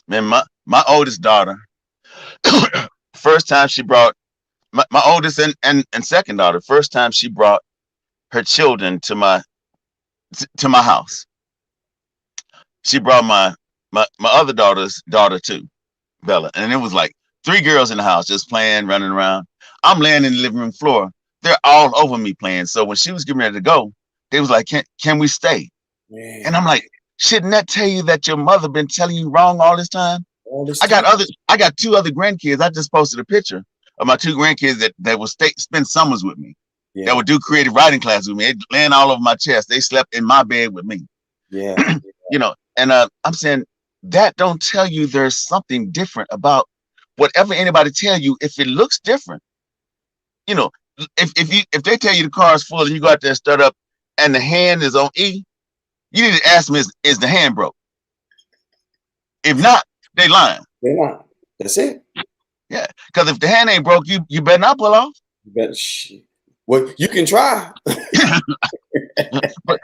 Man, my oldest daughter, first time she brought my oldest and second daughter, first time she brought her children to my house. She brought my other daughter's daughter too, Bella, and it was like 3 girls in the house just playing, running around. I'm laying in the living room floor. They're all over me playing. So when she was getting ready to go, they was like, "Can we stay?" Man. And I'm like, "Shouldn't that tell you that your mother been telling you wrong all this time?" I got 2 other grandkids. I just posted a picture of my 2 grandkids that would spend summers with me. Yeah. That would do creative writing class with me. They laying all over my chest. They slept in my bed with me. Yeah. You know, and I'm saying that don't tell you there's something different about whatever anybody tell you. If it looks different, you know, if they tell you the car is full and you go out there and start up and the hand is on E, you need to ask them, is the hand broke? If not, they lying. They lying. That's it. Yeah, because if the hand ain't broke, you better not pull off. Well, you can try.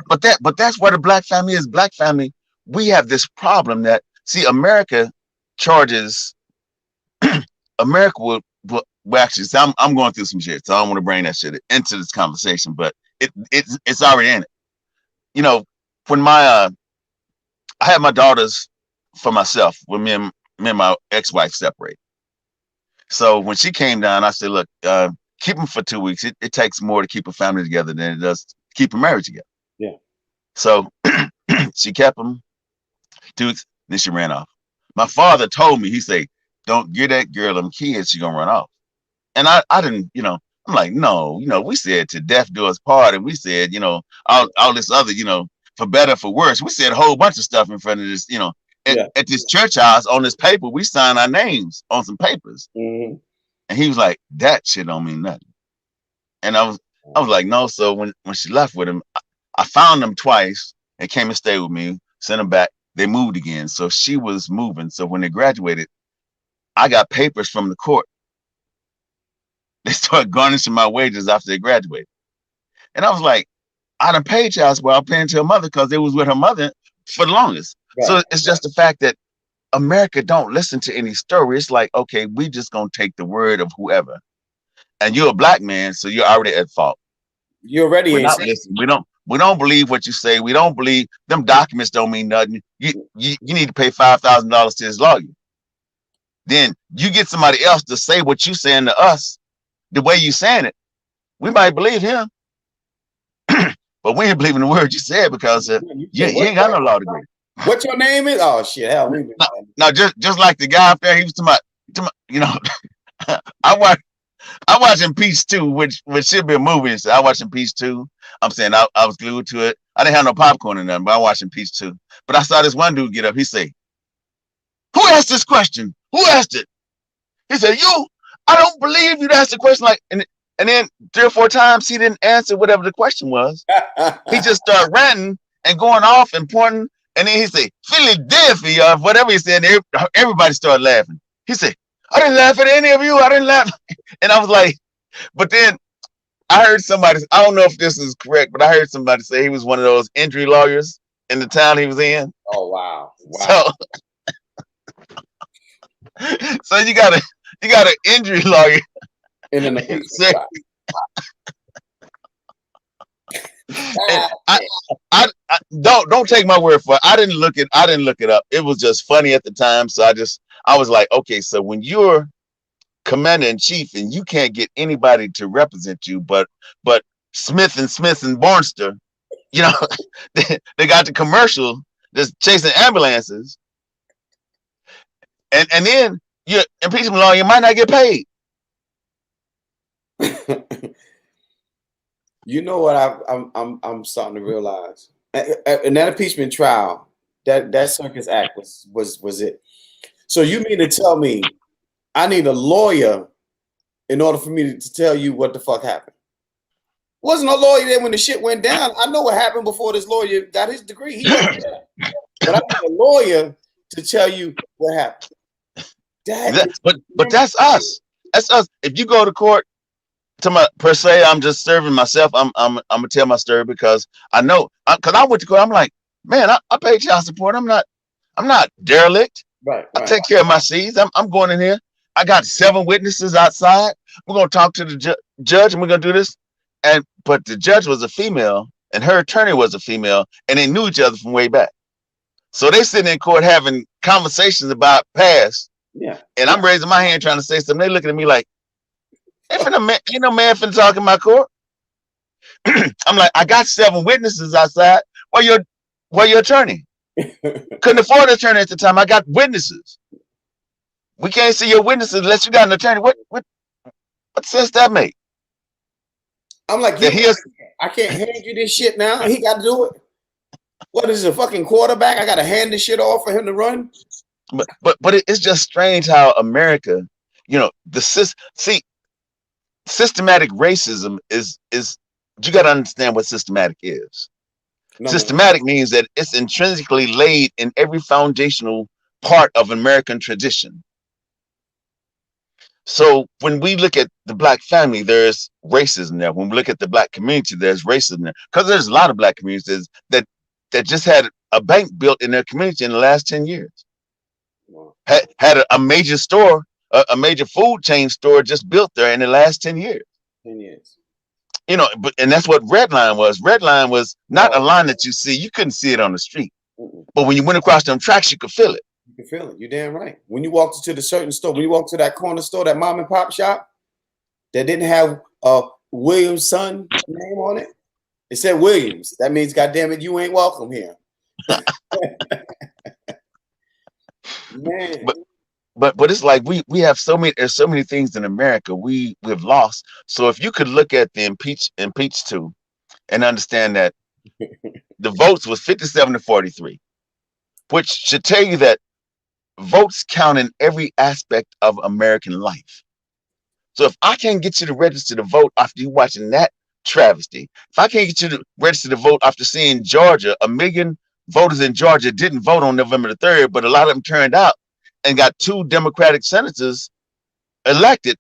but that's where the Black family is. Black family, we have this problem that, see, America charges. America will actually. So I'm going through some shit, so I don't want to bring that shit into this conversation, but it's already in it. You know, when I had my daughters for myself when me and my ex-wife separated. So when she came down, I said, "Look, keep them for 2 weeks. It takes more to keep a family together than it does to keep a marriage together." Yeah. So she kept them 2 weeks, then she ran off. My father told me, he said, "Don't give that girl them kids, she's gonna run off." And I didn't, I'm like, no, we said to death do us part, and we said, all this other, for better, for worse. We said a whole bunch of stuff in front of this, at this church house on this paper. We signed our names on some papers. Mm-hmm. And he was like, "That shit don't mean nothing." And I was like, no. So when she left with him, I found them twice and came and stayed with me, sent them back. They moved again. So she was moving. So when they graduated, I got papers from the court. They started garnishing my wages after they graduated. And I was like, I done paid y'all while I'm paying to her mother because they was with her mother for the longest. Right. So it's just the fact that America don't listen to any story. It's like, okay, we just gonna take the word of whoever. And you're a Black man, so you're already at fault. You're already We're not listening. We don't believe what you say. We don't believe them documents don't mean nothing. You need to pay $5,000 to his lawyer. Then you get somebody else to say what you saying to us the way you saying it. We might believe him, but we ain't believing the word you said because you ain't got no law degree. What your name is? Oh shit, hell. No, just like the guy up there, he was to my I watched Impeach 2, which should be a movie. So I watched Impeach 2. I'm saying I was glued to it. I didn't have no popcorn or nothing, but I watched Impeach 2. But I saw this one dude get up. He say, "Who asked this question? Who asked it?" He said, "You. I don't believe you'd ask the question like." And And then 3 or 4 times he didn't answer whatever the question was. He just started ranting and going off and pointing. And then he said, Philadelphia, or whatever he said. And everybody started laughing. He said, I didn't laugh at any of you. I didn't laugh. And I was like, but then I heard somebody, I don't know if this is correct, but I heard somebody say he was one of those injury lawyers in the town he was in. Oh, wow. Wow. So you got an injury lawyer. And then I don't take my word for it. I didn't look it up. It was just funny at the time. So I was like, okay, so when you're commander in chief and you can't get anybody to represent you, but Smith and Barnster, you know, they got the commercial just chasing ambulances, and then your impeachment lawyer, you might not get paid. You know what I'm starting to realize, and that impeachment trial, that circus act was it. So you mean to tell me I need a lawyer in order for me to tell you what the fuck happened? Wasn't a lawyer there when the shit went down. I know what happened before this lawyer got his degree. He wasn't there. But I need a lawyer to tell you what happened. But that's us. That's us. If you go to court, per se, I'm just serving myself. I'm gonna tell my story because I know, because I went to court. I'm like, man, I paid child support. I'm not derelict. Right. I take care of my seeds. I'm going in here. I got 7 witnesses outside. We're gonna talk to the judge, and we're gonna do this. But the judge was a female, and her attorney was a female, and they knew each other from way back. So they sitting in court having conversations about past. Yeah. And I'm raising my hand trying to say something. They looking at me like, ain't no man finna talk in my court. I'm like, I got 7 witnesses outside. Where your attorney? Couldn't afford an attorney at the time. I got witnesses. We can't see your witnesses unless you got an attorney. What sense that make? I'm like, I can't hand you this shit now. He got to do it. What is a fucking quarterback? I got to hand this shit off for him to run. But it's just strange how America, you know, systematic racism is you got to understand what systematic is. Systematic means that it's intrinsically laid in every foundational part of American tradition. So when we look at the Black family, there's racism there. When we look at the Black community, there's racism there. Because there's a lot of Black communities that just had a bank built in their community in the last 10 years. Wow. Had a major store, a major food chain store just built there in the last 10 years. 10 years. You know, and that's what Red Line was. Red Line was not a line that you see. You couldn't see it on the street. But when you went across them tracks, you could feel it. You can feel it. You're damn right. When you walked into the certain store, when you walked to that corner store, that mom and pop shop that didn't have Williams' son name on it, it said Williams. That means, goddamn it, you ain't welcome here. Man. But it's like we have there's so many things in America we've lost. So if you could look at the impeach to and understand that the votes was 57-43, which should tell you that votes count in every aspect of American life. So if I can't get you to register to vote after you watching that travesty, if I can't get you to register to vote after seeing Georgia, 1 million voters in Georgia didn't vote on November the 3rd, but a lot of them turned out and got 2 Democratic senators elected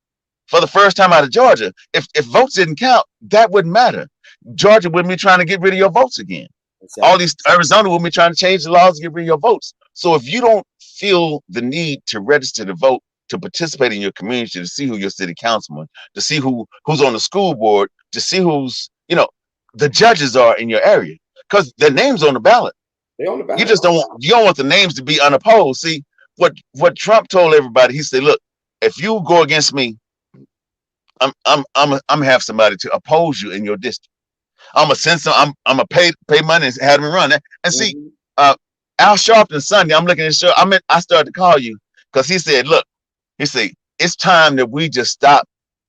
for the first time out of Georgia. If votes didn't count, that wouldn't matter. Georgia wouldn't be trying to get rid of your votes again. Exactly. All these Arizona wouldn't be trying to change the laws to get rid of your votes. So if you don't feel the need to register to vote, to participate in your community, to see who your city councilman, to see who's on the school board, to see who's, you know, the judges are in your area, because their name's on the ballot. They're on the ballot. You don't want the names to be unopposed. See what Trump told everybody. He said, look, if you go against me, I'm gonna have somebody to oppose you in your district. I'm gonna send some. I'm gonna pay money and have them run. And see, Al Sharpton Sunday, I'm looking at the show. I started to call you because he said, look, he said, it's time that we just stop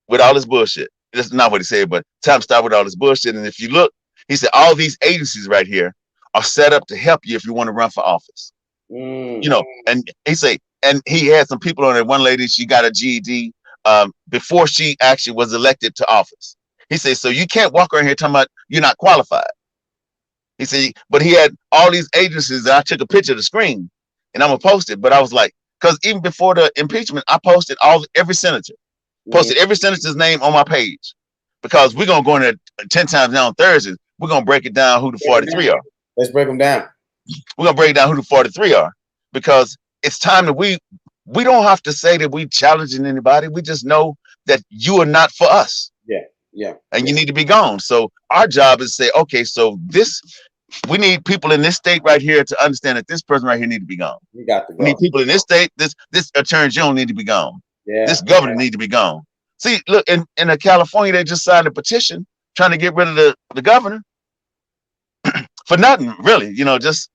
with all this bullshit. That's not what he said, but time to stop with all this bullshit. And if you look, he said, all these agencies right here are set up to help you if you want to run for office. You know, and he said, and he had some people on there. One lady, she got a GED, before she actually was elected to office. He said, so you can't walk around here talking about you're not qualified. He said, but he had all these agencies that I took a picture of the screen and I'm gonna post it. But I was like, because even before the impeachment, I posted every senator, posted every senator's name on my page, because we're gonna go in there 10 times now on Thursdays. We're gonna break it down who the 43 are. Let's break them down. We're gonna break down who the 43 are, because it's time that we don't have to say that we challenging anybody. We just know that you are not for us. Yeah. And you need to be gone. So our job is to say, okay, so we need people in this state right here to understand that this person right here need to be gone. We got to go. We need people in this state, this attorney general need to be gone. Yeah. This governor need to be gone. See, look, in California, they just signed a petition trying to get rid of the governor for nothing, really, just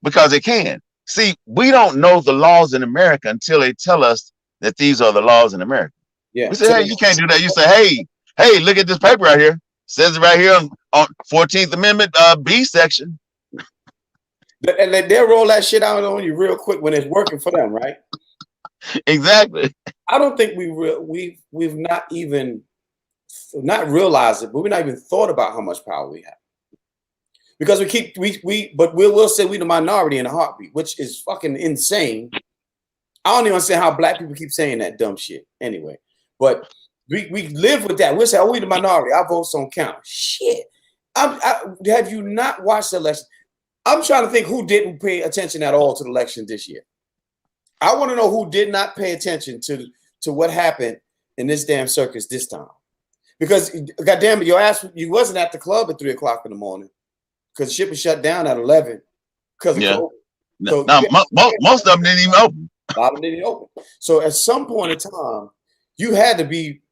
because they can. See, we don't know the laws in America until they tell us that these are the laws in America. Yeah. We say, hey, you can't do that. You say, hey, look at this paper right here. Says it right here on 14th Amendment B section. And they'll roll that shit out on you real quick when it's working for them, right? Exactly. I don't think we've not even not realized it, but we've not even thought about how much power we have. Because we'll say we the minority in a heartbeat, which is fucking insane. I don't even understand how black people keep saying that dumb shit anyway. But we live with that. We'll say, oh, we the minority. Our votes don't count. Shit. Have you not watched the election? I'm trying to think who didn't pay attention at all to the election this year. I want to know who did not pay attention to what happened in this damn circus this time. Because, goddamn it, your ass, you wasn't at the club at 3 o'clock in the morning because the ship was shut down at 11 because of COVID. So most of them didn't even open. A lot of them didn't open. So at some point in time, you had to be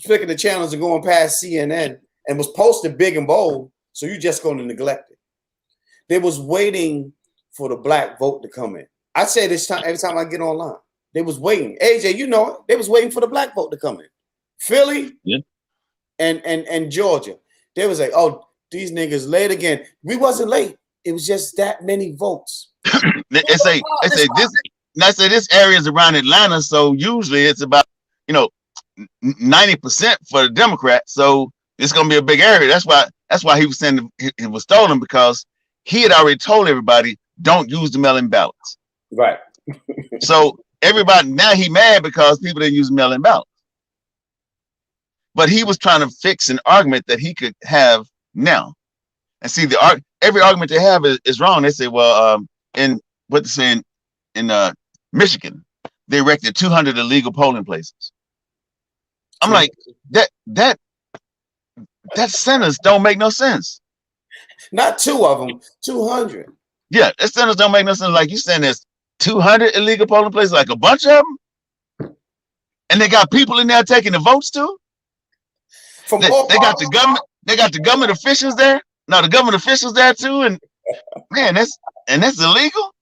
flicking the channels and going past CNN and was posted big and bold, so you're just going to neglect it. They was waiting for the black vote to come in. I say this time every time I get online. They was waiting. AJ, you know it. They was waiting for the black vote to come in. Philly and Georgia. They was like, oh, these niggas late again. We wasn't late. It was just that many votes. They say this area is around Atlanta, so usually it's about 90% for the Democrats. So it's gonna be a big area. That's why he was saying it was stolen, because he had already told everybody don't use the mail-in ballots. Right. So everybody now he mad because people didn't use mail-in ballots. But he was trying to fix an argument that he could have now. And see, every argument they have is wrong. They say, well, in Michigan, they erected 200 illegal polling places. I'm like, that sentence don't make no sense. Not two of them, 200. Yeah, that sentence don't make no sense. Like you saying there's 200 illegal polling places, like a bunch of them, and they got people in there taking the votes too. They got the government. They got the government officials there. No, the government officials there too, and man, that's illegal.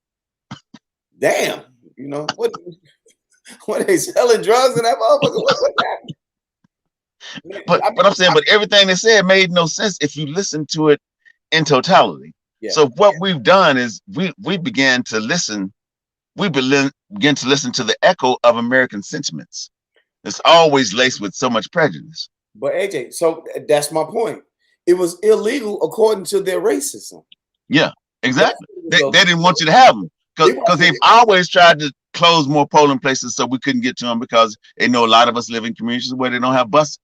Damn, what are they selling drugs in that motherfucker? What's that? But I'm saying, but everything they said made no sense if you listen to it in totality. Yeah. So what we've done is we began to listen. We began to listen to the echo of American sentiments. It's always laced with so much prejudice. But AJ, so that's my point. It was illegal according to their racism. Yeah, exactly. They didn't want you to have them because they've always tried to close more polling places so we couldn't get to them, because they know a lot of us live in communities where they don't have bus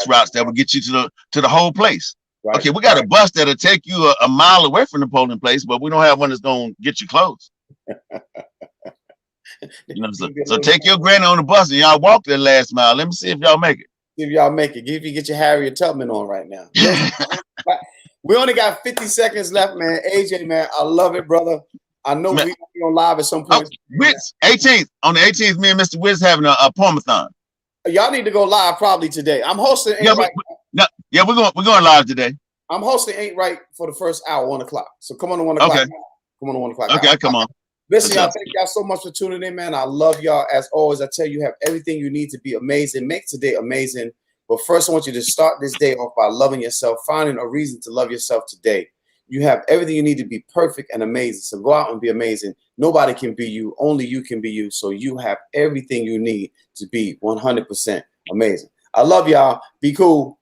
routes that would get you to the whole place. Right. Okay, we got a bus that'll take you a mile away from the polling place, but we don't have one that's going to get you close. So take your granny on the bus and y'all walk that last mile. Let me see if y'all make it. If y'all make it, if you get your Harriet Tubman on right now. We only got 50 seconds left, man. AJ, man, I love it, brother. I know we're going to be on live at some point. Wiz, 18th. On the 18th, me and Mr. Wiz having a poemathon. Y'all need to go live probably today. I'm hosting. We're going live today. I'm hosting Ain't Right for the first hour, 1 o'clock. So come on to 1 o'clock. Okay. Come on to 1 o'clock. Okay, come on. Listen, y'all, thank y'all so much for tuning in, man. I love y'all. As always, I tell you, have everything you need to be amazing. Make today amazing. But first, I want you to start this day off by loving yourself, finding a reason to love yourself today. You have everything you need to be perfect and amazing. So go out and be amazing. Nobody can be you. Only you can be you. So you have everything you need to be 100% amazing. I love y'all. Be cool.